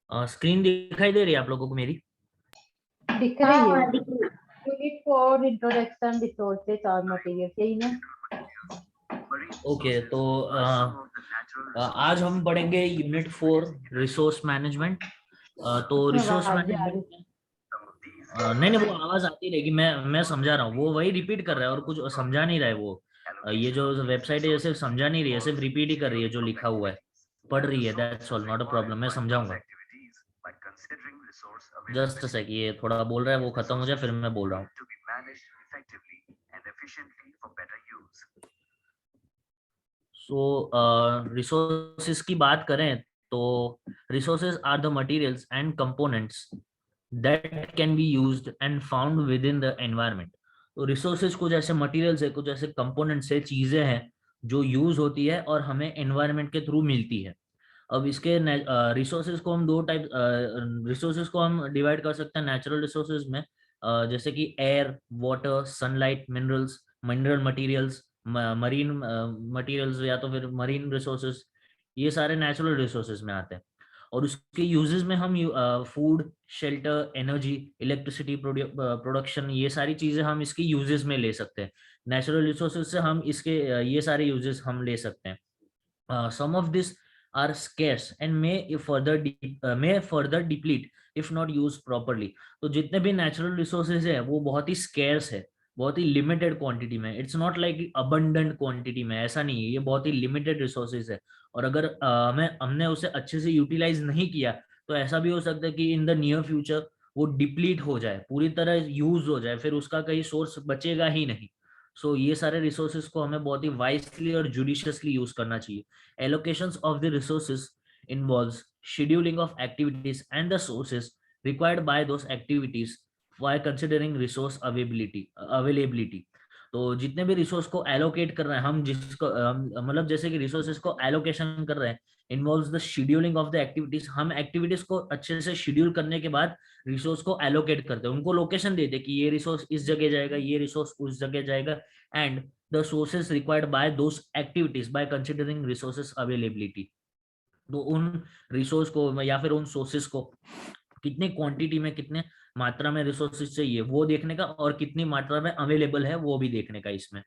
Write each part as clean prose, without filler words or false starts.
Screen दिखाई दे रही है आप लोगों को मेरी? दिख रही है। यूनिट 4 इंट्रोडक्शन रिसोर्सेज और मटेरियल्स, यही ना? ओके, तो आज हम पढ़ेंगे यूनिट 4 रिसोर्स मैनेजमेंट। तो उसमें रिसोर्स आवाज आ रही। मैनेजमेंट नहीं नहीं, वो आवाज आती रहेगी। मैं समझा रहा हूँ, वो वही रिपीट कर रहा है और कुछ समझा नहीं रहा है वो। ये जो वेबसाइट है ये सिर्फ समझा नहीं रही है, सिर्फ रिपीट ही कर रही है जो लिखा हुआ है, पढ़ रही है। That's all, not a problem, मैं समझाऊंगा। जस्ट अ सेक, ये थोड़ा बोल रहा है, वो खत्म हो जाए फिर मैं बोल रहा हूँ। सो रिसोर्सेज की बात करें तो resources are the materials and components that can be used and found within the environment. तो रिसोर्सेज कुछ ऐसे मटेरियल्स है, कुछ ऐसे कंपोनेंट्स है, चीजें हैं जो यूज होती है और हमें एनवायरनमेंट के थ्रू मिलती है। अब इसके रिसोर्सेज को हम दो टाइप रिसोर्सेज को हम डिवाइड कर सकते हैं नेचुरल रिसोर्सेज में, जैसे कि air, water, sunlight, minerals, mineral materials, marine materials या तो फिर मरीन रिसोर्सेज। ये सारे नेचुरल रिसोर्सेज में आते हैं। और उसके यूजेस में हम food, shelter, energy, electricity production, ये सारी चीजें हम इसके यूजेस में ले सकते हैं। नेचुरल रिसोर्सेज से हम इसके ये सारे यूजेस हम ले सकते हैं। Some of this are scarce and may further deplete if not used properly। तो जितने भी नेचुरल रिसोर्सेज है वो बहुत ही स्केर्स है, बहुत ही लिमिटेड क्वांटिटी में। It's not like abundant quantity में, ऐसा नहीं है, ये बहुत ही लिमिटेड रिसोर्सेज है। और अगर हमें हमने उसे अच्छे से यूटिलाइज नहीं किया तो ऐसा भी हो सकता है कि इन द नियर फ्यूचर वो डिप्लीट हो जाए, पूरी तरह यूज हो जाए, फिर उसका कहीं सोर्स बचेगा ही नहीं। सो ये सारे रिसोर्सेज को हमें बहुत ही वाइसली और जुडिशियसली यूज करना चाहिए। Allocations of the resources involves scheduling of activities and the sources required by those activities while considering resource availability। तो जितने भी रिसोर्स को एलोकेट कर रहे हैं हम, जिसको मतलब जैसे कि रिसोर्सेज को एलोकेशन कर रहे हैं, involves the scheduling of the activities. हम एक्टिविटीज को अच्छे से शेड्यूल करने के बाद रिसोर्स को एलोकेट करते हैं, उनको लोकेशन देते हैं कि ये रिसोर्स इस जगह जाएगा, ये रिसोर्स उस जगह जाएगा। And the sources required by those activities by considering resources availability। तो उन रिसोर्स को या फिर उन सोर्सेस को कितने क्वांटिटी में, कितने मात्रा में रिसोर्सेज चाहिए वो देखने का, और कितनी मात्रा में अवेलेबल है वो भी देखने का इसमें।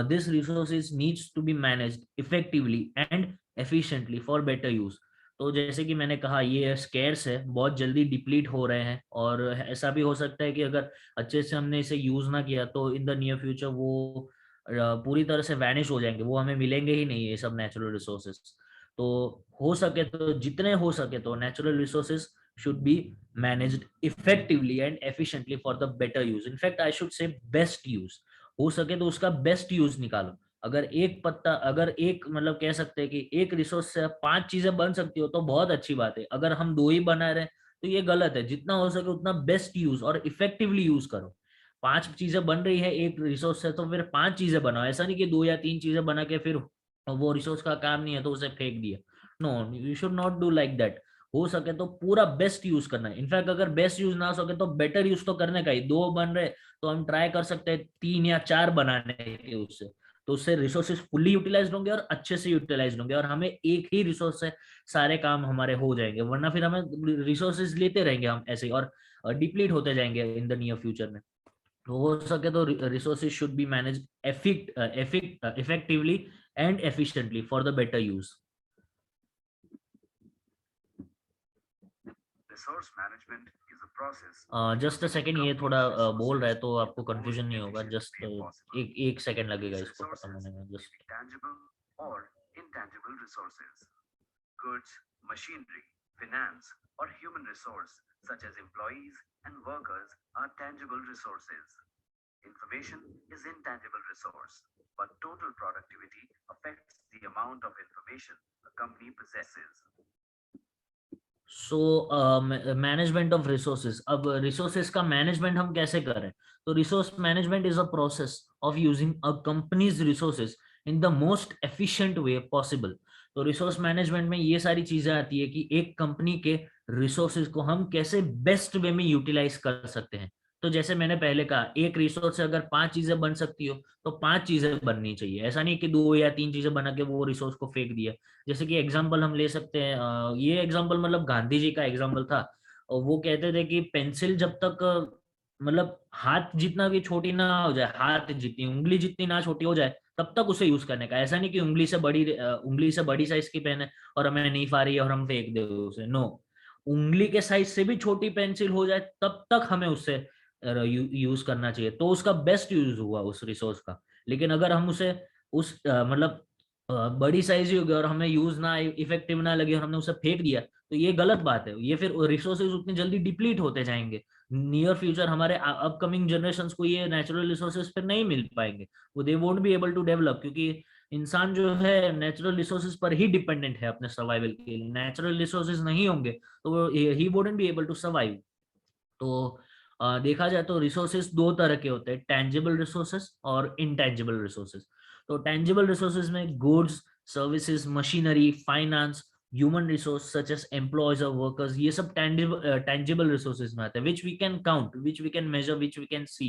This resources needs to be managed effectively and efficiently for better use. तो जैसे कि मैंने कहा ये स्केर्स है, बहुत जल्दी डिप्लीट हो रहे हैं, और ऐसा भी हो सकता है कि अगर अच्छे से हमने इसे यूज ना किया तो इन द नियर फ्यूचर वो पूरी तरह से वैनिश हो जाएंगे, वो हमें मिलेंगे ही नहीं ये सब नेचुरल रिसोर्सेज। तो हो सके तो, जितने हो सके तो natural resources should be managed effectively and efficiently for the better use। in fact I should say best use। हो सके तो उसका बेस्ट यूज निकालो। अगर एक पत्ता, अगर एक मतलब कह सकते हैं कि एक रिसोर्स से 5 चीजें बन सकती हो तो बहुत अच्छी बात है। अगर हम 2 ही बना रहे हैं तो ये गलत है। जितना हो सके उतना बेस्ट यूज और इफेक्टिवली यूज करो। 5 चीजें बन रही है एक रिसोर्स से तो फिर 5 चीजें बनाओ, ऐसा नहीं कि 2 या 3 चीजें बना के फिर वो रिसोर्स का काम नहीं है तो उसे फेंक दिया। No, you should not do like that. हो सके तो पूरा बेस्ट यूज करना है। इनफैक्ट अगर बेस्ट यूज ना हो सके तो बेटर यूज तो करने का ही। 2 बन रहे तो हम ट्राई कर सकते हैं 3 या 4 बनाने के उससे। तो उससे रिसोर्सेज फुल्ली यूटिलाइज होंगे और अच्छे से यूटिलाइज होंगे, और हमें एक ही रिसोर्स से सारे काम हमारे हो जाएंगे। वरना फिर हमें रिसोर्सेज लेते रहेंगे हम ऐसे ही, और डिप्लीट होते जाएंगे इन द नियर फ्यूचर में। तो हो सके तो resources should be manage effectively and efficiently for the better use. Just a second, ये थोड़ा बोल रहा है तो आपको कंफ्यूजन नहीं होगा। जस्ट एक सेकेंड लगेगा इसको खत्म होने में। Just goods, machinery, finance, or human resource such as employees and workers are tangible resources. Information is intangible resource, but total productivity affects the amount of information a company possesses. So management of resources. अब resources का management हम कैसे करें? तो resource management is a process of using a companies resources in the most efficient way possible. तो resource management में ये सारी चीजें आती है कि एक कंपनी के रिसोर्सेज को हम कैसे बेस्ट वे में यूटिलाइज कर सकते हैं, तो जैसे मैंने पहले कहा, एक रिसोर्स से अगर 5 चीजें बन सकती हो तो 5 चीजें बननी चाहिए, ऐसा नहीं कि 2 या 3 चीजें बना के वो रिसोर्स को फेंक दिया। जैसे कि एग्जाम्पल हम ले सकते हैं, ये एग्जाम्पल मतलब गांधी जी का एग्जाम्पल था, और वो कहते थे कि पेंसिल जब तक मतलब हाथ जितना भी छोटी ना हो जाए, हाथ जितनी, उंगली जितनी ना छोटी हो जाए, तब तक उसे यूज करने का। ऐसा नहीं कि उंगली से बड़ी साइज की पेन है और हमें नहीं पा रही है और हम फेंक दे उसे, नो। उंगली के साइज से भी छोटी पेंसिल हो जाए तब तक हमें उससे यूज करना चाहिए, तो उसका बेस्ट यूज हुआ उस रिसोर्स का। लेकिन अगर हम उसे उस मतलब बड़ी साइज ही हो गया और हमें यूज ना, इफेक्टिव ना लगे और हमने उसे फेंक दिया, तो ये गलत बात है। ये फिर रिसोर्सेज उतनी जल्दी डिप्लीट होते जाएंगे। नियर फ्यूचर हमारे अपकमिंग जनरेशन को ये नेचुरल रिसोर्सेज फिर नहीं मिल पाएंगे, वो they won't be able to develop, क्योंकि इंसान जो है नेचुरल रिसोर्सेज पर ही डिपेंडेंट है अपने सर्वाइवल के लिए। नेचुरल रिसोर्सेज नहीं होंगे तो he wouldn't be able to survive. तो देखा जाए तो रिसोर्सेस दो तरह के होते हैं, टेंजिबल रिसोर्सेस और इनटेंजिबल रिसोर्सेस। तो टेंजिबल रिसोर्सेज में goods, services, machinery, finance, human resource such as employees और वर्कर्स, ये सब टेंजिबल रिसोर्सेज में आते हैं, which we can count, which we can measure, which we can see.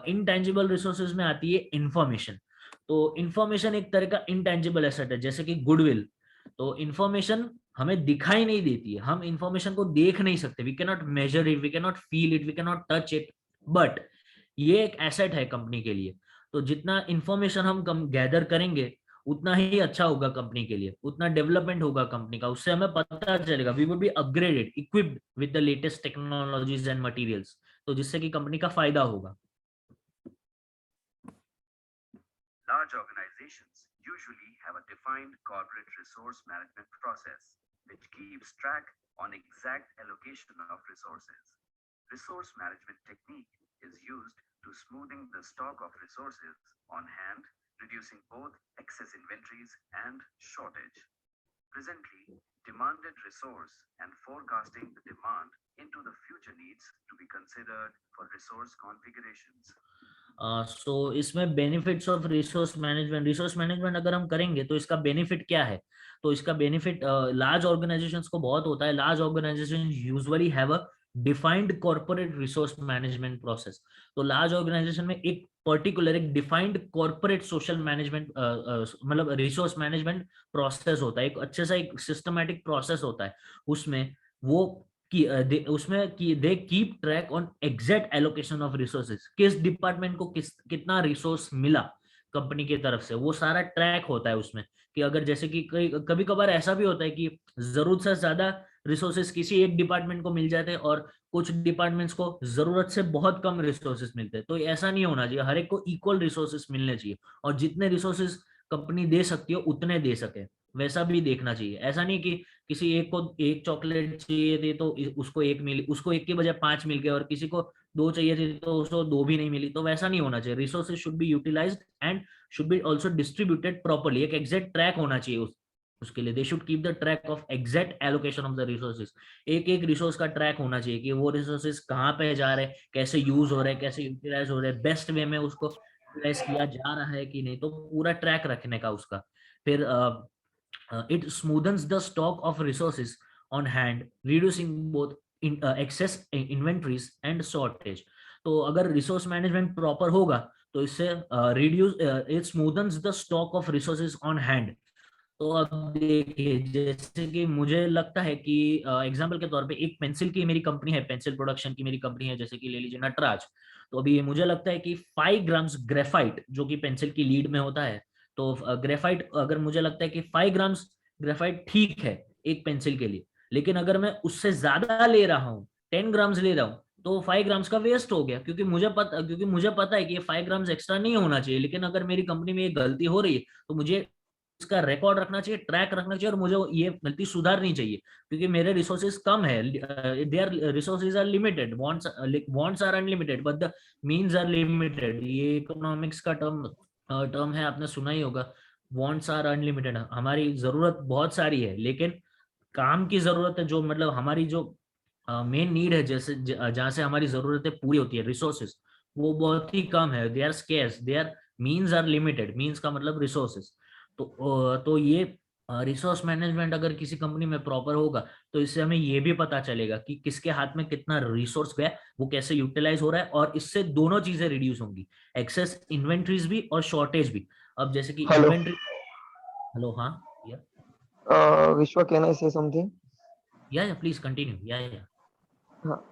Intangible resources में आती है इंफॉर्मेशन। तो इंफॉर्मेशन एक तरह का इनटेंजिबल एसेट है, जैसे कि गुडविल। तो इंफॉर्मेशन हमें दिखाई नहीं देती है, हम इंफॉर्मेशन को देख नहीं सकते, we can not measure it, we can not feel it, we can not touch it, but ये एक एसेट है कंपनी के लिए। तो जितना इंफॉर्मेशन हम गैदर करेंगे उतना ही अच्छा होगा कंपनी के लिए, उतना डेवलपमेंट होगा कंपनी का, उससे हमें पता चलेगा, we will be upgraded, equipped with the latest technologies and materials, तो जिससे कि कंपनी का फायदा होगा। Large organizations usually have a defined corporate resource management process, which keeps track on exact allocation of resources. Resource management technique is used to smoothing the stock of resources on hand, reducing both excess inventories and shortage. Presently, demanded resource and forecasting the demand into the future needs to be considered for resource configurations. सो इसमें benefits of resource management अगर हम करेंगे तो इसका benefit क्या है? तो इसका बेनिफिट लार्ज ऑर्गेनाइजेशंस को बहुत होता है। Large organisation usually have a defined corporate resource management process. तो लार्ज ऑर्गेनाइजेशन में एक पर्टिकुलर, एक डिफाइंड कॉर्पोरेट सोशल मैनेजमेंट मतलब रिसोर्स मैनेजमेंट प्रोसेस होता है, एक अच्छे सा एक सिस्टमैटिक प्रोसेस होता है। उसमें वो उसमें कि they keep track on exact allocation of resources, किस डिपार्टमेंट को कितना रिसोर्स मिला कंपनी की तरफ से, वो सारा ट्रैक होता है उसमें। कि अगर जैसे कि कभी कभार ऐसा भी होता है कि जरूरत से ज्यादा रिसोर्सेज किसी एक डिपार्टमेंट को मिल जाते हैं और कुछ डिपार्टमेंट्स को जरूरत से बहुत कम रिसोर्सेज मिलते हैं। तो ऐसा नहीं होना चाहिए, हर एक को इक्वल रिसोर्सेज मिलने चाहिए और जितने रिसोर्सेज कंपनी दे सकती है उतने दे सके, वैसा भी देखना चाहिए। ऐसा नहीं कि किसी एक को एक चॉकलेट चाहिए थी तो उसको एक मिली, उसको एक के बजाय 5 मिल गए, और किसी को 2 चाहिए थी तो उसको 2 भी नहीं मिली, तो वैसा नहीं होना चाहिए। Resources should be utilized and should be also distributed properly, एक एग्जैक्ट ट्रैक होना चाहिए उसके लिए। They should keep the track of exact allocation of the resources. एक एक रिसोर्स का ट्रैक होना चाहिए कि वो रिसोर्सेज कहाँ पे जा रहे हैं, कैसे यूज हो रहे हैं, कैसे यूटिलाइज हो रहे हैं, बेस्ट वे में उसको यूटिलाइज किया जा रहा है कि नहीं, तो पूरा ट्रैक रखने का उसका। फिर it smoothens the stock of resources on hand, reducing both excess inventories and shortage. तो अगर रिसोर्स मैनेजमेंट प्रॉपर होगा तो इससे reduce it smoothens the stock of resources on hand. तो अब देखिए, जैसे कि मुझे लगता है कि एग्जांपल के तौर पे एक पेंसिल की मेरी कंपनी है, पेंसिल प्रोडक्शन की मेरी कंपनी है, जैसे कि ले लीजिए नटराज। तो अभी मुझे लगता है कि 5 ग्राम्स ग्रेफाइट जो कि पेंसिल की लीड में होता है, तो ग्रेफाइट, अगर मुझे लगता है कि 5 ग्राम्स ग्रेफाइट ठीक है एक पेंसिल के लिए, लेकिन अगर मैं उससे ज्यादा ले रहा हूँ, 10 ग्राम्स ले रहा हूँ, तो 5 ग्राम्स का वेस्ट हो गया, क्योंकि मुझे पता है कि ये 5 ग्राम्स एक्स्ट्रा नहीं होना चाहिए। लेकिन अगर मेरी कंपनी में ये गलती हो रही है तो मुझे इसका रिकॉर्ड रखना चाहिए, ट्रैक रखना चाहिए, और मुझे ये गलती सुधारनी चाहिए, क्योंकि मेरे रिसोर्सेज कम है, their resources are limited, wants are unlimited but the means are limited. ये इकोनॉमिक्स का टर्म है, आपने सुना ही होगा, वांट्स आर अनलिमिटेड। हमारी जरूरत बहुत सारी है लेकिन काम की जरूरत है, जो मतलब हमारी जो मेन नीड है, जैसे जहाँ से हमारी जरूरतें पूरी होती है, रिसोर्सेज, वो बहुत ही कम है, they are means are limited, means का मतलब रिसोर्सेज। तो ये रिसोर्स मैनेजमेंट अगर किसी कंपनी में प्रॉपर होगा तो इससे हमें ये भी पता चलेगा कि किसके हाथ में कितना रिसोर्स गया, वो कैसे यूटिलाइज हो रहा है, और इससे दोनों चीजें रिड्यूस होंगी, एक्सेस इन्वेंट्रीज भी और शॉर्टेज भी। अब जैसे कि हेलो इन्वेंट्री, हेलो, हाँ, या विश्वा, कैन आई से समथिंग? या प्लीज कंटिन्यू, या हाँ,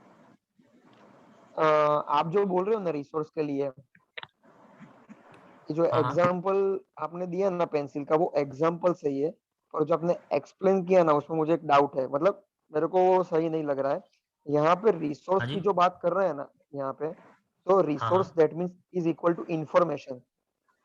आप जो बोल रहे हो ना रिसोर्स के लिए, ये जो हाँ हाँ एग्जांपल आपने दिया ना पेंसिल का, वो एग्जांपल सही है। और जो आपने एक्सप्लेन किया ना, उसमें मुझे एक डाउट है, मतलब मेरे को वो सही नहीं लग रहा है। यहाँ पे रिसोर्स हाँ जी, की जो बात कर रहे हैं ना, यहाँ पे तो हाँ रिसोर्स हाँ that means is equal to information.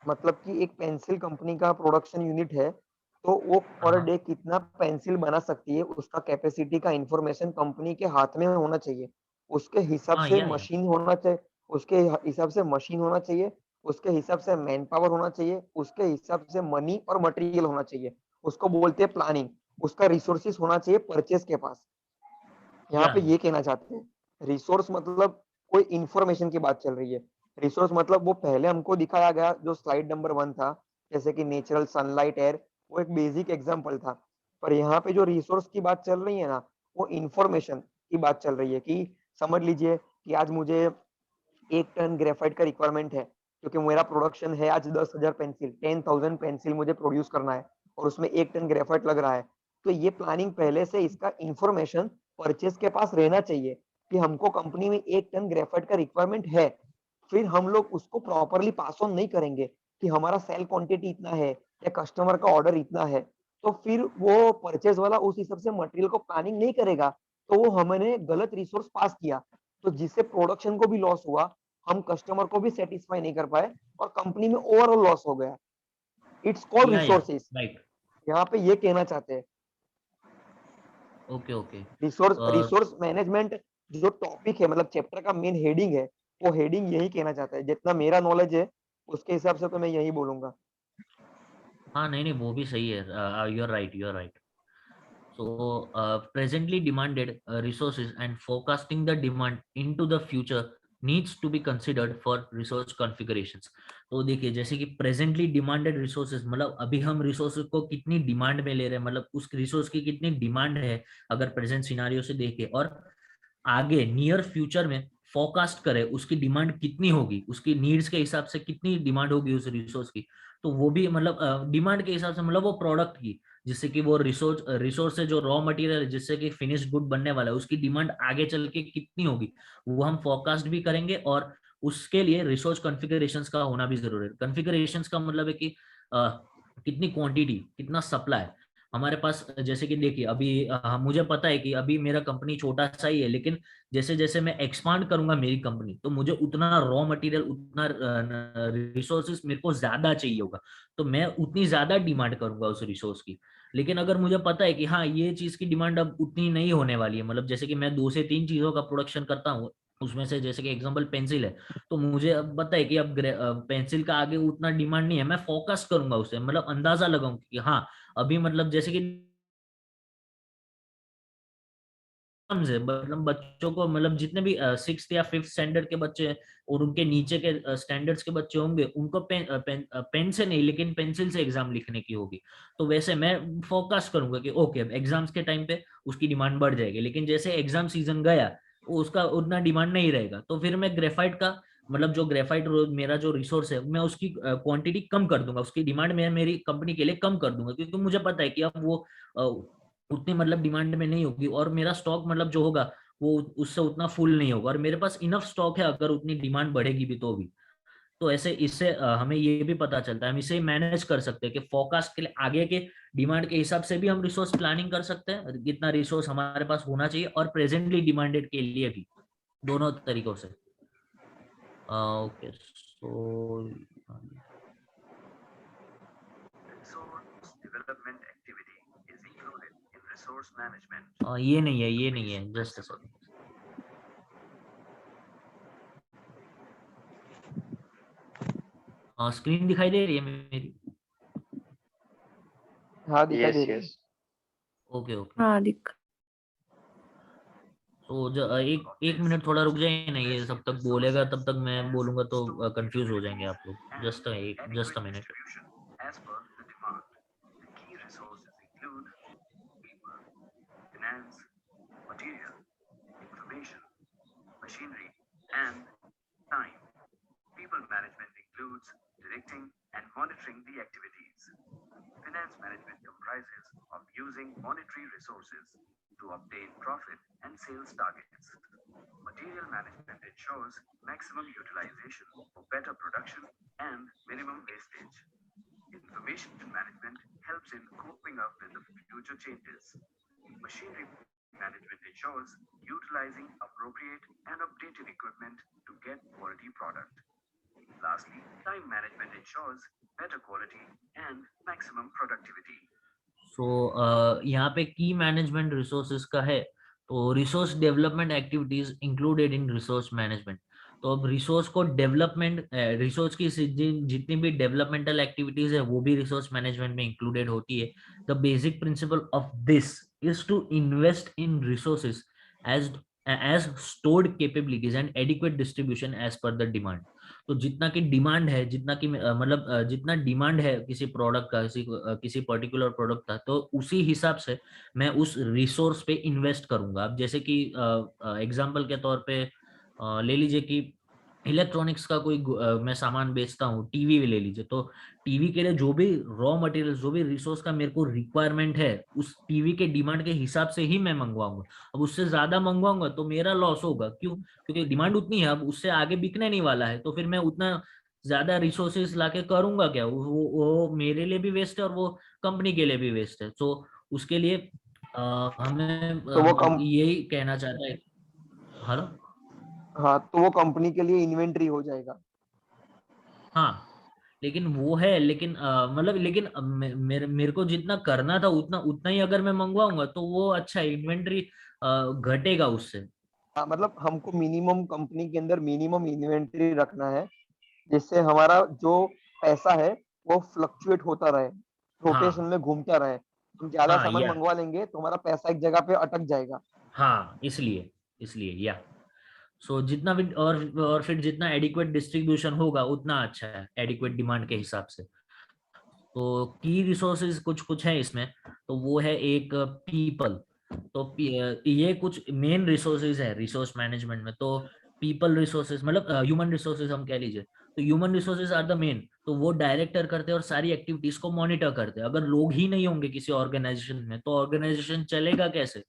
मतलब कि एक पेंसिल कंपनी का प्रोडक्शन यूनिट है, तो वो हाँ पर हाँ डे कितना पेंसिल बना सकती है, उसका कैपेसिटी का इंफॉर्मेशन कंपनी के हाथ में होना चाहिए। उसके हिसाब हाँ, से या मशीन होना चाहिए, उसके हिसाब से मशीन होना चाहिए, उसके हिसाब से मैन पावर होना चाहिए, उसके हिसाब से मनी और मटेरियल होना चाहिए। उसको बोलते हैं प्लानिंग। उसका रिसोर्सेस होना चाहिए परचेज के पास। यहाँ या पे ये कहना चाहते हैं रिसोर्स मतलब कोई इंफॉर्मेशन की बात चल रही है। रिसोर्स मतलब वो पहले हमको दिखाया गया जो स्लाइड नंबर 1 था, जैसे कि नेचुरल सनलाइट एयर, वो एक बेसिक एग्जांपल था। पर यहाँ पे जो रिसोर्स की बात चल रही है ना, वो इंफॉर्मेशन की बात चल रही है। कि समझ लीजिए कि आज मुझे 1 टन ग्रेफाइट का रिक्वायरमेंट है, क्योंकि मेरा प्रोडक्शन है आज 10,000 पेंसिल, 10,000 पेंसिल मुझे प्रोड्यूस करना है, और उसमें 1 टन ग्रेफाइट लग रहा है। तो ये प्लानिंग पहले से इसका इंफॉर्मेशन परचेज के पास रहना चाहिए कि हमको कंपनी में 1 टन ग्रेफाइट का रिक्वायरमेंट है। फिर हम लोग उसको प्रॉपरली पास ऑन नहीं करेंगे कि हमारा सेल क्वांटिटी इतना है या कस्टमर का ऑर्डर इतना है, तो फिर वो परचेज वाला उस हिसाब से मटेरियल को प्लानिंग नहीं करेगा, तो वो हमने गलत रिसोर्स पास किया, तो जिससे प्रोडक्शन को भी लॉस हुआ, हम कस्टमर को भी सेटिस्फाई नहीं कर पाए, और कंपनी में ओवरऑल लॉस हो गया। इट्स कॉल्ड या रिसोर्सेज। राइट, यहाँ पे ये कहना चाहते हैं okay okay. Resource resource management जो टॉपिक है, मतलब चैप्टर का मेन हेडिंग है, वो हेडिंग यही कहना चाहता है। जितना मेरा नॉलेज है उसके हिसाब से तो मैं यही बोलूंगा। हाँ, नहीं नहीं, वो भी सही है, you are right, you are right. So, presently demanded resources and forecasting the demand into the future needs to be considered for resource configurations. तो देखिए, जैसे कि प्रेजेंटली डिमांडेड रिसोर्सेज, मतलब अभी हम रिसोर्सेज को कितनी डिमांड में ले रहे हैं, मतलब उस रिसोर्स की कितनी डिमांड है अगर प्रेजेंट सिनारियो से देखे, और आगे नियर फ्यूचर में फोरकास्ट करे उसकी डिमांड कितनी होगी, उसकी नीड्स के हिसाब से कितनी डिमांड होगी उस रिसोर्स की। तो वो भी मतलब डिमांड के हिसाब से, मतलब वो प्रोडक्ट की, जिससे कि वो रिसोर्स से जो रॉ मटेरियल है, जिससे कि फिनिश्ड गुड बनने वाला है, उसकी डिमांड आगे चल के कितनी होगी, वो हम फोरकास्ट भी करेंगे। और उसके लिए रिसोर्स कॉन्फ़िगरेशंस का होना भी जरूरी है। कॉन्फ़िगरेशंस का मतलब है कि कितनी क्वांटिटी, कितना सप्लाई हमारे पास। जैसे कि देखिए, अभी मुझे पता है कि अभी मेरा कंपनी छोटा सा ही है, लेकिन जैसे जैसे मैं एक्सपांड करूंगा मेरी कंपनी, तो मुझे उतना रॉ मटेरियल, उतना रिसोर्सेज मेरे को ज्यादा चाहिए होगा, तो मैं उतनी ज्यादा डिमांड करूंगा उस रिसोर्स की। लेकिन अगर मुझे पता है कि हाँ, ये चीज की डिमांड अब उतनी नहीं होने वाली है, मतलब जैसे कि मैं 2 से 3 चीजों का प्रोडक्शन करता हूँ, उसमें से जैसे कि एग्जांपल पेंसिल है, तो मुझे अब पता है कि अब पेंसिल का आगे उतना डिमांड नहीं है, मैं फोकस करूंगा उसे, मतलब अंदाजा लगाऊंगा कि हाँ, अभी मतलब जैसे कि से मतलब बच्चों को, मतलब जितने भी 6th या 5th स्टैंडर्ड के बच्चे हैं और उनके नीचे के स्टैंडर्ड्स के बच्चे होंगे, उनको पेन से नहीं लेकिन पेंसिल से एग्जाम लिखने की होगी। तो वैसे मैं फोकस करूंगा कि ओके, अब एग्जाम्स के टाइम पे उसकी डिमांड बढ़ जाएगी, लेकिन जैसे एग्जाम सीजन गया, उसका उतना डिमांड नहीं रहेगा, तो फिर मैं ग्रेफाइट का, मतलब जो ग्रेफाइट मेरा जो रिसोर्स है, मैं उसकी क्वांटिटी कम कर दूंगा, उसकी डिमांड मैं मेरी कंपनी के लिए कम कर दूंगा, क्योंकि मुझे पता है कि अब वो उतनी मतलब डिमांड में नहीं होगी, और मेरा स्टॉक मतलब जो होगा वो उससे उतना फुल नहीं होगा, और मेरे पास इनफ स्टॉक है अगर उतनी डिमांड बढ़ेगी भी तो भी। तो ऐसे इससे हमें ये भी पता चलता है, हम इसे मैनेज कर सकते हैं कि फोरकास्ट के लिए आगे के डिमांड के हिसाब से भी हम रिसोर्स प्लानिंग कर सकते हैं, कितना रिसोर्स हमारे पास होना चाहिए, और प्रेजेंटली डिमांडेड के लिए भी, दोनों तरीकों से। Okay, so Resource development activity is included in resource management. ये नहीं है, ये नहीं Information है, जस्ट principle. स्क्रीन दिखाई दे रही है मेरी? हाँ, दिखाई दे यस रही है। यस। Okay okay. हाँ दिख तो एक एक मिनट थोड़ा रुक जाइए ना, ये सब तक बोलेगा तब तक मैं बोलूंगा तो कंफ्यूज हो जाएंगे आप लोग। And just adequate a minute. distribution as per the demand. The key resources using monetary resources to obtain profit and sales targets. Material management ensures maximum utilization for better production and minimum wastage. Information management helps in coping up with the future changes. Machinery management ensures utilizing appropriate and updated equipment to get quality product. Lastly, time management ensures better quality and maximum productivity. So यहाँ पे की management resources का है, तो resource development activities included in resource management. तो अब resource को development, resource की जितनी भी डेवलपमेंटल एक्टिविटीज है वो भी रिसोर्स मैनेजमेंट में इंक्लूडेड होती है। The basic principle of this is to invest in resources as stored capabilities and adequate distribution as per the demand। तो जितना की डिमांड है, जितना की मतलब जितना डिमांड है किसी प्रोडक्ट का, किसी पर्टिकुलर प्रोडक्ट का, तो उसी हिसाब से मैं उस रिसोर्स पे इन्वेस्ट करूंगा। अब जैसे कि एग्जांपल के तौर पे ले लीजिए कि इलेक्ट्रॉनिक्स का कोई मैं सामान बेचता हूँ, टीवी ले लीजिए, तो टीवी के लिए जो भी रॉ मटेरियल, जो भी रिसोर्स का मेरे को रिक्वायरमेंट है, उस टीवी के डिमांड के हिसाब से ही मैं मंगवाऊंगा। अब उससे ज्यादा मंगवाऊंगा तो मेरा लॉस होगा। क्यों? क्योंकि डिमांड उतनी है, अब उससे आगे बिकने नहीं वाला है, तो फिर मैं उतना ज्यादा रिसोर्सेज लाके करूंगा क्या? वो मेरे लिए भी वेस्ट है और वो कंपनी के लिए भी वेस्ट है। तो उसके लिए हमें तो वो यही कहना चाहता है। हेलो? हाँ, तो वो कंपनी के लिए इन्वेंट्री हो जाएगा। हाँ, लेकिन वो है, लेकिन मतलब लेकिन मेरे को जितना करना था उतना उतना ही अगर मैं मंगवाऊंगा तो वो अच्छा है, इन्वेंट्री घटेगा उससे। हाँ, मतलब हमको मिनिमम कंपनी के अंदर मिनिमम इन्वेंट्री रखना है, जिससे हमारा जो पैसा है वो फ्लक्चुएट होता रहे, रोटेशन हाँ में घूमता रहे। हम ज्यादा हाँ सामान या मंगवा लेंगे तो हमारा पैसा एक जगह पे अटक जाएगा। हाँ, इसलिए इसलिए या सो जितना भी और फिर जितना एडिक्वेट डिस्ट्रीब्यूशन होगा उतना अच्छा है, एडिक्वेट डिमांड के हिसाब से। तो की रिसोर्सेज कुछ कुछ है इसमें। तो वो है एक पीपल। तो ये कुछ मेन रिसोर्सेज है रिसोर्स मैनेजमेंट में। तो पीपल रिसोर्सेज मतलब ह्यूमन रिसोर्सेज हम कह लीजिए। तो human resources are the main. तो वो डायरेक्टर करते हैं और सारी एक्टिविटीज को मॉनिटर करते हैं। अगर लोग ही नहीं होंगे किसी ऑर्गेनाइजेशन में तो ऑर्गेनाइजेशन चलेगा कैसे?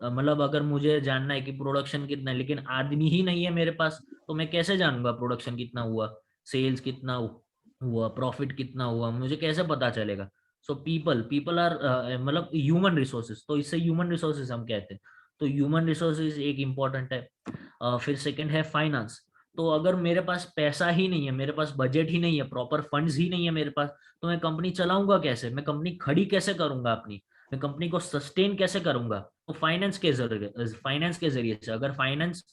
मतलब अगर मुझे जानना है कि प्रोडक्शन कितना है लेकिन आदमी ही नहीं है मेरे पास, तो मैं कैसे जानूंगा प्रोडक्शन कितना हुआ, सेल्स कितना हुआ, प्रॉफिट कितना हुआ, मुझे कैसे पता चलेगा? सो पीपल पीपल आर मतलब ह्यूमन रिसोर्सेज। तो इससे ह्यूमन रिसोर्सेज हम कहते हैं। तो ह्यूमन रिसोर्सेज एक इम्पॉर्टेंट है। फिर सेकंड है फाइनेंस। तो अगर मेरे पास पैसा ही नहीं है, मेरे पास बजट ही नहीं है, प्रॉपर फंड्स ही नहीं है मेरे पास, तो मैं कंपनी चलाऊंगा कैसे? मैं कंपनी खड़ी कैसे करूंगा अपनी? मैं कंपनी को सस्टेन कैसे करूंगा? तो फाइनेंस के जरिए से। अगर फाइनेंस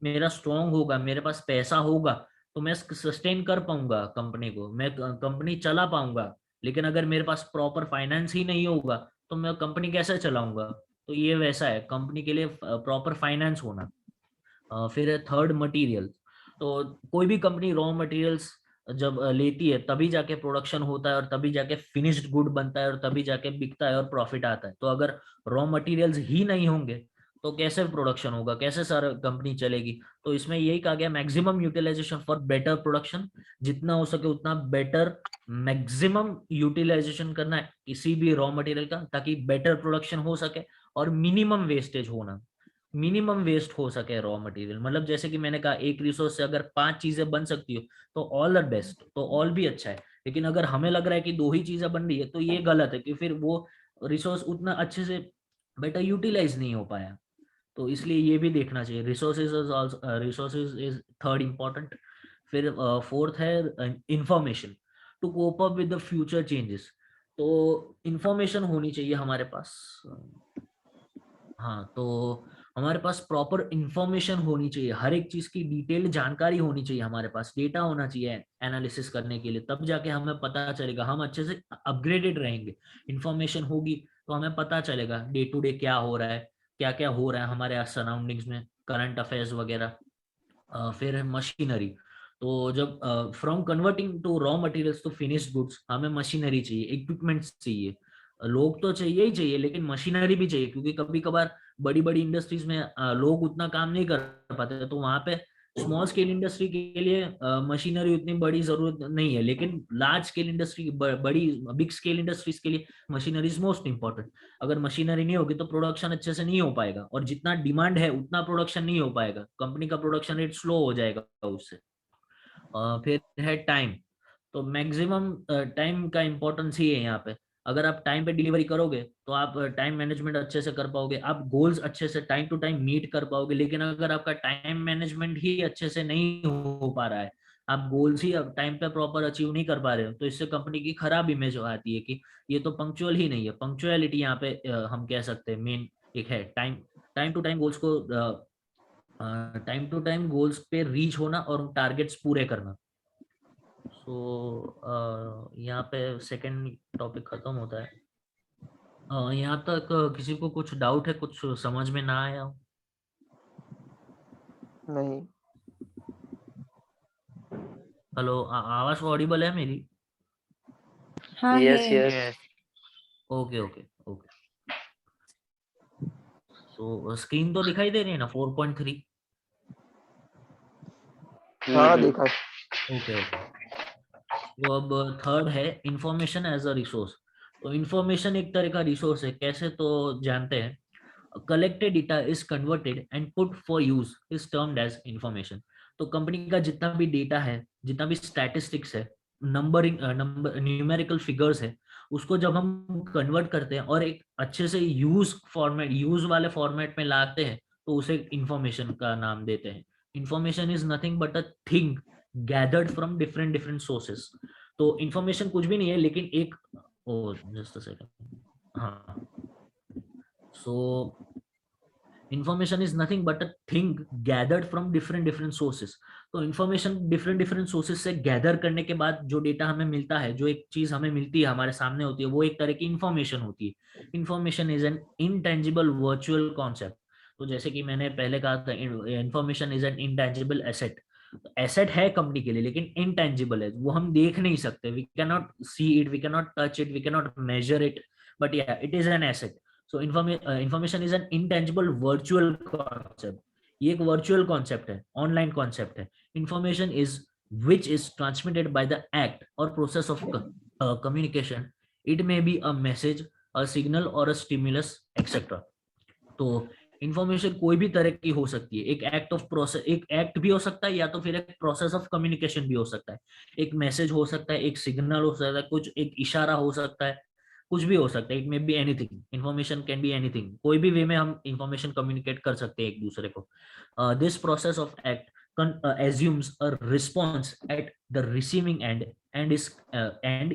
मेरा स्ट्रांग होगा, मेरे पास पैसा होगा, तो मैं सस्टेन कर पाऊंगा कंपनी को, मैं कंपनी चला पाऊंगा। लेकिन अगर मेरे पास प्रॉपर फाइनेंस ही नहीं होगा तो मैं कंपनी कैसे चलाऊंगा? तो ये वैसा है, कंपनी के लिए प्रॉपर फाइनेंस होना। फिर थर्ड मटेरियल। तो कोई भी कंपनी रॉ मटेरियल्स जब लेती है तभी जाके प्रोडक्शन होता है और तभी जाके फिनिश्ड गुड बनता है और तभी जाके बिकता है और प्रॉफिट आता है। तो अगर रॉ मटेरियल्स ही नहीं होंगे तो कैसे प्रोडक्शन होगा, कैसे सारा कंपनी चलेगी? तो इसमें यही कहा गया, maximum utilization for better production. जितना हो सके उतना बेटर मैक्सिमम यूटिलाइजेशन करना है किसी भी रॉ मटेरियल का, ताकि बेटर प्रोडक्शन हो सके और मिनिमम वेस्टेज होना, मिनिमम वेस्ट हो सके रॉ मटेरियल। मतलब जैसे कि मैंने कहा, एक रिसोर्स से अगर 5 चीजें बन सकती हो तो ऑल द बेस्ट, तो ऑल भी अच्छा है। लेकिन अगर हमें लग रहा है कि 2 ही चीजें बन रही है तो ये गलत है, कि फिर वो रिसोर्स उतना अच्छे से बेटर यूटिलाइज नहीं हो पाया। तो इसलिए ये भी देखना चाहिए। Resources is third important. फिर फोर्थ है information to cope up with the future changes. तो इंफॉर्मेशन होनी चाहिए हमारे पास। हाँ, तो हमारे पास प्रॉपर इंफॉर्मेशन होनी चाहिए, हर एक चीज की डिटेल जानकारी होनी चाहिए हमारे पास, डेटा होना चाहिए एनालिसिस करने के लिए, तब जाके हमें पता चलेगा, हम अच्छे से अपग्रेडेड रहेंगे। इंफॉर्मेशन होगी तो हमें पता चलेगा डे टू डे क्या हो रहा है, क्या क्या हो रहा है हमारे सराउंडिंग्स में, करंट अफेयर्स वगैरह। फिर है मशीनरी। तो जब from converting to raw materials to finished goods, हमें मशीनरी चाहिए, इक्विपमेंट्स चाहिए। लोग तो चाहिए ही चाहिए लेकिन मशीनरी भी चाहिए, क्योंकि कभी कभार बड़ी बड़ी इंडस्ट्रीज में लोग उतना काम नहीं कर पाते, तो वहां पे स्मॉल स्केल इंडस्ट्री के लिए मशीनरी उतनी बड़ी जरूरत नहीं है, लेकिन लार्ज स्केल इंडस्ट्री, बड़ी बिग स्केल इंडस्ट्रीज के लिए मशीनरी इज मोस्ट इंपॉर्टेंट। अगर मशीनरी नहीं होगी तो प्रोडक्शन अच्छे से नहीं हो पाएगा, और जितना डिमांड है उतना प्रोडक्शन नहीं हो पाएगा, कंपनी का प्रोडक्शन रेट स्लो हो जाएगा उससे। फिर है टाइम। तो मैक्सिमम टाइम का इम्पोर्टेंस ही है यहाँ पे। अगर आप टाइम पे डिलीवरी करोगे तो आप टाइम मैनेजमेंट अच्छे से कर पाओगे, आप गोल्स अच्छे से टाइम टू टाइम मीट कर पाओगे। लेकिन अगर आपका टाइम मैनेजमेंट ही अच्छे से नहीं हो पा रहा है, आप गोल्स ही अब टाइम पे प्रॉपर अचीव नहीं कर पा रहे हो, तो इससे कंपनी की खराब इमेज आती है कि ये तो पंक्चुअल ही नहीं है। पंक्चुअलिटी यहाँ पे हम कह सकते हैं मेन एक है। Time time to time goals को टाइम टू टाइम गोल्स पे रीच होना और टारगेट्स पूरे करना। सो यहाँ पे सेकंड टॉपिक खत्म होता है। यहाँ तक किसी को कुछ डाउट है, कुछ समझ में ना आया हो? नहीं। हेलो, आवाज ऑडिबल है मेरी? हाँ यस है। Yes okay okay okay. सो स्क्रीन तो दिखाई दे रही है ना 4.3? हाँ देखा। Okay okay. तो अब थर्ड है इंफॉर्मेशन एज अ रिसोर्स। तो इंफॉर्मेशन एक तरह का रिसोर्स है, कैसे तो जानते हैं। collected data is converted and put for use is termed as information। तो कंपनी का जितना भी डेटा है, जितना भी स्टैटिस्टिक्स है, नंबर न्यूमेरिकल फिगर्स है, उसको जब हम कन्वर्ट करते हैं और एक अच्छे से यूज वाले फॉर्मेट में लाते हैं, तो उसे इंफॉर्मेशन का नाम देते हैं। Information is nothing but a thing gathered from different different sources. तो इंफॉर्मेशन कुछ भी नहीं है, लेकिन एक जस्ट अ सेकंड। हाँ, so information is nothing but a thing gathered from different different sources। तो information different different sources से gather करने के बाद जो डेटा हमें मिलता है, जो एक चीज हमें मिलती है, हमारे सामने होती है, वो एक तरह की इंफॉर्मेशन होती है। Information is an intangible virtual concept. तो जैसे कि मैंने पहले कहा था, information is an intangible asset. Asset है कंपनी के लिए, लेकिन इनटेंजिबल है, वो हम देख नहीं सकते। We can not see it, we can not touch it, we can not measure it, but yeah it is an asset. So information is an intangible virtual concept. ये एक वर्चुअल कॉन्सेप्ट है, online concept है। Information is which is transmitted by the act or process of communication. It may be a message, a signal or a stimulus etcetera. तो information कोई भी तरह की हो सकती है। एक एक्ट ऑफ प्रोसेस, एक एक्ट भी हो सकता है, या तो फिर एक प्रोसेस ऑफ कम्युनिकेशन भी हो सकता है। एक मैसेज हो सकता है, एक सिग्नल हो सकता है, कुछ एक इशारा हो सकता है, कुछ भी हो सकता है। It may be anything, information can be anything. कोई भी वे में हम इंफॉर्मेशन कम्युनिकेट कर सकते हैं एक दूसरे को। This process of act assumes a response at the receiving end and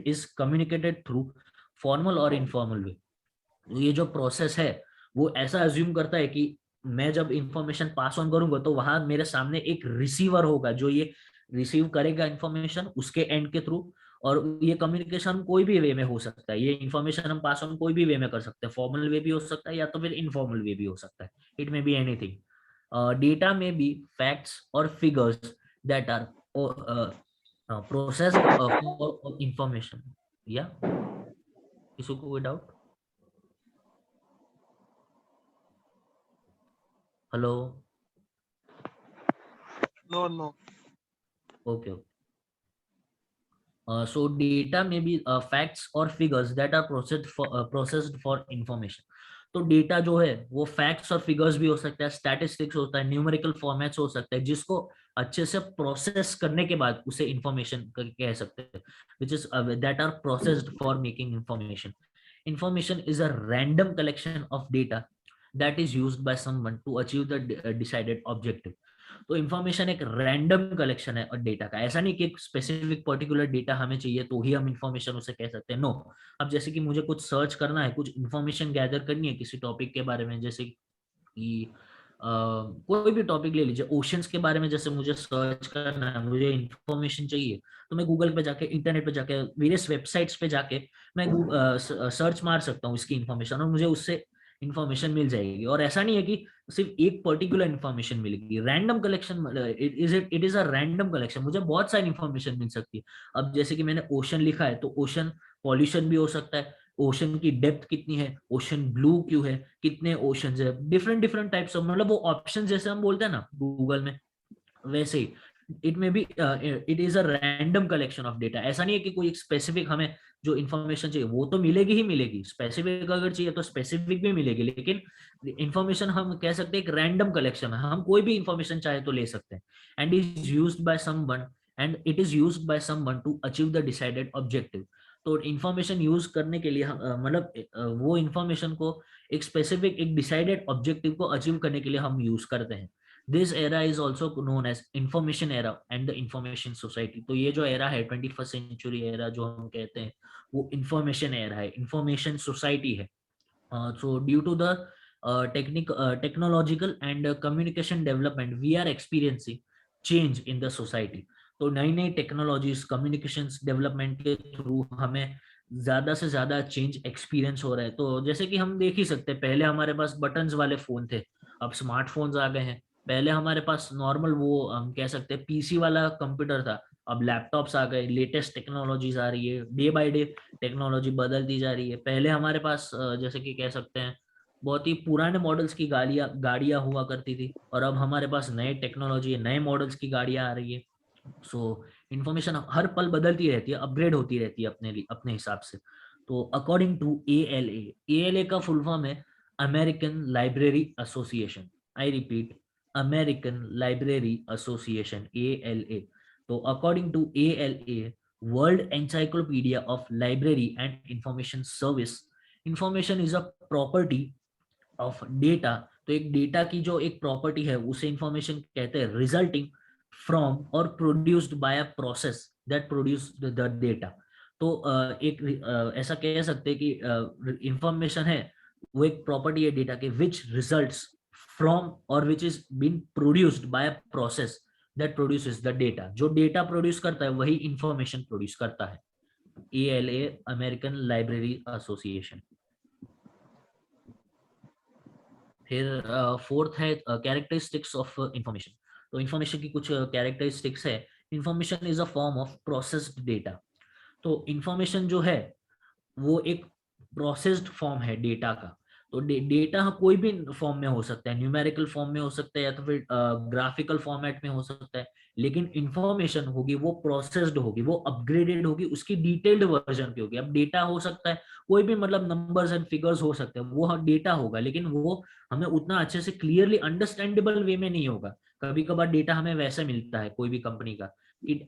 is communicated through formal or informal way। ये जो प्रोसेस है वो ऐसा अज्यूम करता है कि मैं जब इंफॉर्मेशन पास ऑन करूंगा तो वहां मेरे सामने एक रिसीवर होगा जो ये रिसीव करेगा इंफॉर्मेशन उसके एंड के थ्रू। और ये कम्युनिकेशन कोई भी वे में हो सकता है, ये इंफॉर्मेशन हम पास ऑन कोई भी वे में कर सकते हैं। फॉर्मल वे भी हो सकता है या तो फिर इनफॉर्मल वे भी हो सकता है। It may be anything. Data may be facts और figures that are process for information. या किसी को कोई doubt? Hello? no Okay. So data may be facts or figures that are processed for information। तो डेटा जो है वो facts और फिगर्स भी हो सकता है, स्टैटिस्टिक्स होता है, न्यूमेरिकल फॉर्मेट्स हो सकता है, जिसको अच्छे से प्रोसेस करने के बाद उसे इंफॉर्मेशन कह सकते हैं, which is that are processed for making information. Information is a random collection of data that is used by someone to achieve the decided objective। तो इन्फॉर्मेशन एक रैंडम कलेक्शन है और डेटा का, ऐसा नहीं कि एक स्पेसिफिक पर्टिकुलर डेटा हमें चाहिए तो ही हम इन्फॉर्मेशन उसे कह सकते हैं। नो, अब जैसे कि मुझे कुछ सर्च करना है, कुछ इन्फॉर्मेशन गैदर करनी है किसी टॉपिक के बारे में, जैसे कि कोई भी टॉपिक ले लीजिए, ओशंस के बारे में जैसे मुझे सर्च करना है, मुझे इन्फॉर्मेशन चाहिए, तो मैं गूगल पे जाके, इंटरनेट पे जाके, वेरियस वेबसाइट्स पे जाके मैं सर्च मार सकता हूँ इसकी इन्फॉर्मेशन, और मुझे उससे इन्फॉर्मेशन मिल जाएगी। और ऐसा नहीं है कि सिर्फ एक पर्टिकुलर इन्फॉर्मेशन मिलेगी, random collection, it is a random collection, मुझे बहुत सारी इन्फॉर्मेशन मिल सकती है। अब जैसे कि मैंने ओशन लिखा है, तो ओशन पॉल्यूशन भी हो सकता है, ओशन की डेप्थ कितनी है, ओशन ब्लू क्यों है, कितने ओशन है, डिफरेंट डिफरेंट टाइप्स ऑफ, मतलब वो ऑप्शन जैसे हम बोलते हैं ना गूगल में, वैसे ही इट में भी it is a random collection of data. ऐसा नहीं है कि कोई एक स्पेसिफिक हमें जो इन्फॉर्मेशन चाहिए वो तो मिलेगी ही मिलेगी, स्पेसिफिक अगर चाहिए तो स्पेसिफिक भी मिलेगी, लेकिन इन्फॉर्मेशन हम कह सकते हैं एक रैंडम कलेक्शन है, हम कोई भी इन्फॉर्मेशन चाहे तो ले सकते हैं। And is used by someone and it is used by someone to achieve the decided objective. तो इन्फॉर्मेशन यूज करने के लिए हम मतलब वो इन्फॉर्मेशन को एक स्पेसिफिक एक डिसाइडेड ऑब्जेक्टिव को अचीव करने के लिए हम यूज करते हैं। This era is also known as information era and the information society. तो ये जो एरा है 21st सेंचुरी एरा जो हम कहते हैं वो इंफॉर्मेशन एरा है, इंफॉर्मेशन सोसाइटी है। So due to the technological and communication development we are experiencing change in the society. तो नई नई टेक्नोलॉजीज कम्युनिकेशन डेवलपमेंट के थ्रू हमें ज्यादा से ज्यादा चेंज एक्सपीरियंस हो रहा है। तो जैसे कि हम देख ही सकते हैं पहले हमारे पास बटन्स वाले फोन थे, अब स्मार्टफोन्स आ गए हैं। पहले हमारे पास नॉर्मल वो हम कह सकते हैं पीसी वाला कंप्यूटर था, अब लैपटॉप्स आ गए, लेटेस्ट टेक्नोलॉजीज आ रही है, डे बाय डे टेक्नोलॉजी बदलती जा रही है। पहले हमारे पास जैसे कि कह सकते हैं बहुत ही पुराने मॉडल्स की गाड़ियां हुआ करती थी, और अब हमारे पास नए टेक्नोलॉजी है, नए मॉडल्स की गाड़ियां आ रही है। सो इंफॉर्मेशन हर पल बदलती रहती है, अपग्रेड होती रहती है अपने लिए अपने हिसाब से। तो अकॉर्डिंग टू ALA का फुल फॉर्म है American Library Association. I repeat, American Library Association, ALA। तो according to ALA, world encyclopedia of library and information service, information is a property of data. तो एक डेटा की जो एक property है उसे इंफॉर्मेशन कहते हैं, रिजल्टिंग फ्रॉम और produced by a process that produce the data. तो ऐसा कह सकते हैं कि इंफॉर्मेशन है वो एक प्रॉपर्टी है डेटा के विच रिजल्ट्स फ्रॉम और which is been produced by a process that produces the data. जो डेटा प्रोड्यूस करता है वही इंफॉर्मेशन प्रोड्यूस करता है। ALA, American Library Association. फिर फोर्थ है कैरेक्टरिस्टिक्स ऑफ इंफॉर्मेशन। तो इंफॉर्मेशन की कुछ कैरेक्टरिस्टिक्स है। Information is a form of processed data. तो इंफॉर्मेशन जो है वो एक प्रोसेस्ड फॉर्म है डेटा का। तो डेटा कोई भी फॉर्म में हो सकता है, न्यूमेरिकल फॉर्म में हो सकता है या तो फिर ग्राफिकल फॉर्मेट में हो सकता है, लेकिन इंफॉर्मेशन होगी वो प्रोसेस्ड होगी, वो अपग्रेडेड होगी, उसकी डिटेल्ड वर्जन की होगी। अब डेटा हो सकता है कोई भी, मतलब नंबर्स एंड फिगर्स हो सकते हैं, वो डेटा होगा, लेकिन वो हमें उतना अच्छे से क्लियरली अंडरस्टैंडेबल वे में नहीं होगा। कभी कभार डेटा हमें वैसा मिलता है कोई भी कंपनी का,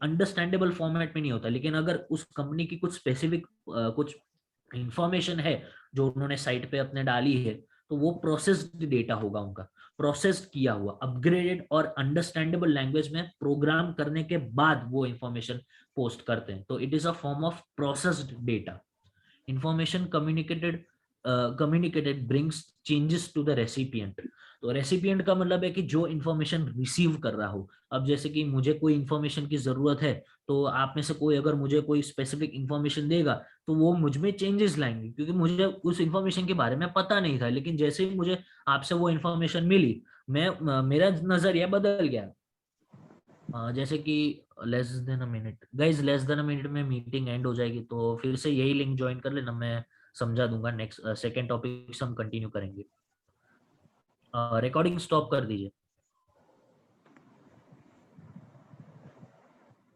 अंडरस्टैंडेबल फॉर्मेट में नहीं होता, लेकिन अगर उस कंपनी की कुछ स्पेसिफिक कुछ इंफॉर्मेशन है जो उन्होंने साइट पे अपने डाली है, तो वो प्रोसेस्ड डेटा होगा उनका, प्रोसेस्ड किया हुआ, अपग्रेडेड और अंडरस्टैंडेबल लैंग्वेज में प्रोग्राम करने के बाद वो इंफॉर्मेशन पोस्ट करते हैं। तो it is a form of processed data. Information communicated brings changes to the recipient. तो रेसिपिएंट का मतलब है कि जो इंफॉर्मेशन रिसीव कर रहा हो। अब जैसे कि मुझे कोई इंफॉर्मेशन की जरूरत है, तो आप में से कोई अगर मुझे कोई स्पेसिफिक इंफॉर्मेशन देगा तो वो मुझ में चेंजेस लाएंगे, क्योंकि मुझे उस इंफॉर्मेशन के बारे में पता नहीं था, लेकिन जैसे ही मुझे आपसे वो इंफॉर्मेशन मिली, मेरा नजरिया बदल गया। जैसे कि less than a minute guys, less than a minute में मीटिंग एंड हो जाएगी, तो फिर से यही लिंक ज्वाइन कर लेना, मैं समझा दूंगा। नेक्स्ट सेकंड टॉपिक हम कंटिन्यू करेंगे। रिकॉर्डिंग स्टॉप कर दीजिए।